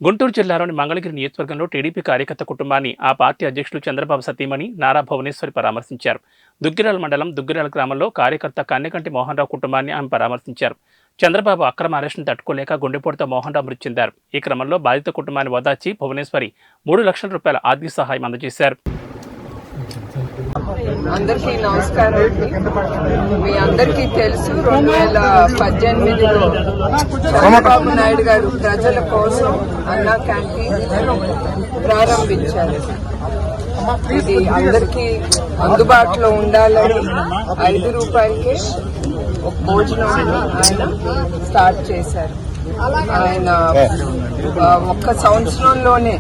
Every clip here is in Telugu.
గుంటూరు జిల్లాలోని మంగళగిరి నియోజకవర్గంలో టీడీపీ కార్యకర్త కుటుంబాన్ని ఆ పార్టీ అధ్యక్షుడు చంద్రబాబు సతీమణి నారా భువనేశ్వరి పరామర్శించారు. దుగ్గిరాల మండలం దుగ్గిరాల గ్రామంలో కార్యకర్త కన్నెకంటి మోహన్ రావు కుటుంబాన్ని ఆమె పరామర్శించారు. చంద్రబాబు అక్రమ అరెస్టును తట్టుకోలేక గుండెపోటుతో మోహన్ రావు మృతి చెందారు. ఈ క్రమంలో బాధిత కుటుంబాన్ని ఓదార్చి భువనేశ్వరి 3 లక్షల రూపాయల ఆర్థిక సహాయం అందజేశారు. అందరికీ నమస్కారం అండి. మీ అందరికీ తెలుసు 2018లో చంద్రబాబు నాయుడు గారు ప్రజల కోసం అన్నా క్యాంటీన్ ప్రారంభించారు. ఇది అందరికీ అందుబాటులో ఉండాలని 5 రూపాయలకే ఒక భోజనం ఆయన స్టార్ట్ చేశారు. ఆయన ఒక్క సంవత్సరంలోనే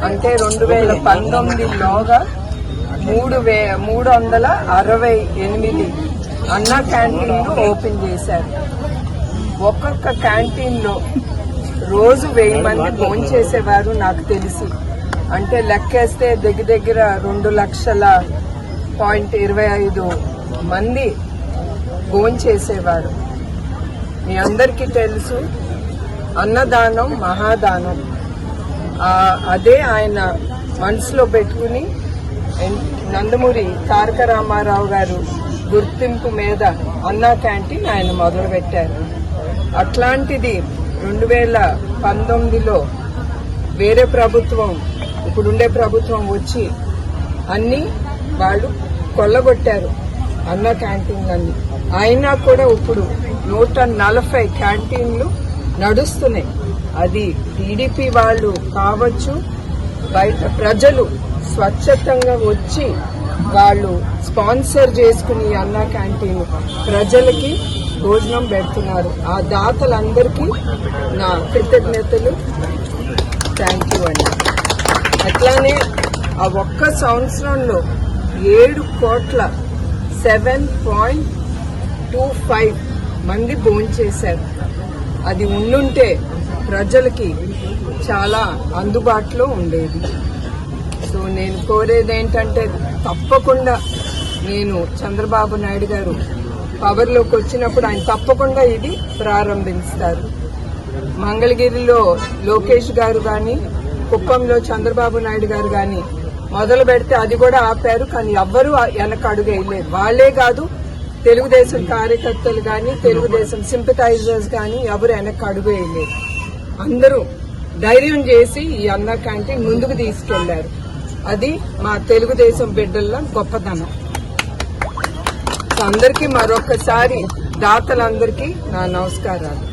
అంటే 2019లోగా 368 అన్నా క్యాంటీన్లు ఓపెన్ చేశారు. ఒక్కొక్క క్యాంటీన్లో రోజు 1000 మంది భోంచేసేవారు నాకు తెలిసి. అంటే లెక్కేస్తే దగ్గర 2,25,000 మంది భోంచేసేవారు. మీ అందరికీ తెలుసు అన్నదానం మహాదానం. అదే ఆయన మనసులో పెట్టుకుని నందమూరి తారక రామారావు గారు గుర్తింపు మీద అన్నా క్యాంటీన్ ఆయన మొదలుపెట్టారు. అట్లాంటిది 2019లో వేరే ప్రభుత్వం, ఇప్పుడుండే ప్రభుత్వం వచ్చి అన్ని వాళ్ళు కొల్లగొట్టారు అన్నా క్యాంటీన్లన్నీ. అయినా కూడా ఇప్పుడు 140 క్యాంటీన్లు నడుస్తున్నాయి. అది టీడీపీ వాళ్ళు కావచ్చు, బయట ప్రజలు స్వచ్ఛతంగా వచ్చి వాళ్ళు స్పాన్సర్ చేసుకుని అన్నా క్యాంటీన్ ప్రజలకి భోజనం పెడుతున్నారు. ఆ దాతలందరికీ నా కృతజ్ఞతలు, థ్యాంక్ యూ అండి. అట్లానే ఆ ఒక్క సంవత్సరంలో 7,7.25 మంది భోంచేశారు. అది ఉండుంటే ప్రజలకి చాలా అందుబాటులో ఉండేది. సో నేను కోరేది ఏంటంటే తప్పకుండా నేను చంద్రబాబు నాయుడు గారు పవర్లోకి వచ్చినప్పుడు ఆయన తప్పకుండా ఇది ప్రారంభిస్తారు. మంగళగిరిలో లోకేష్ గారు కానీ, కుప్పంలో చంద్రబాబు నాయుడు గారు కానీ మొదలు పెడితే అది కూడా ఆపారు. కానీ ఎవ్వరూ వెనక అడుగు వేయలేదు. వాళ్లే కాదు, తెలుగుదేశం కార్యకర్తలు కానీ, తెలుగుదేశం సింపథైజర్స్ కానీ ఎవరు వెనక అడుగు వేయలేదు. అందరూ ధైర్యం చేసి ఈ అన్నా క్యాంటీన్ ముందుకు తీసుకెళ్లారు. అది మా తెలుగుదేశం బిడ్డల గొప్పతనం. అందరికీ మరొకసారి దాతలందరికీ నా నమస్కారాలు.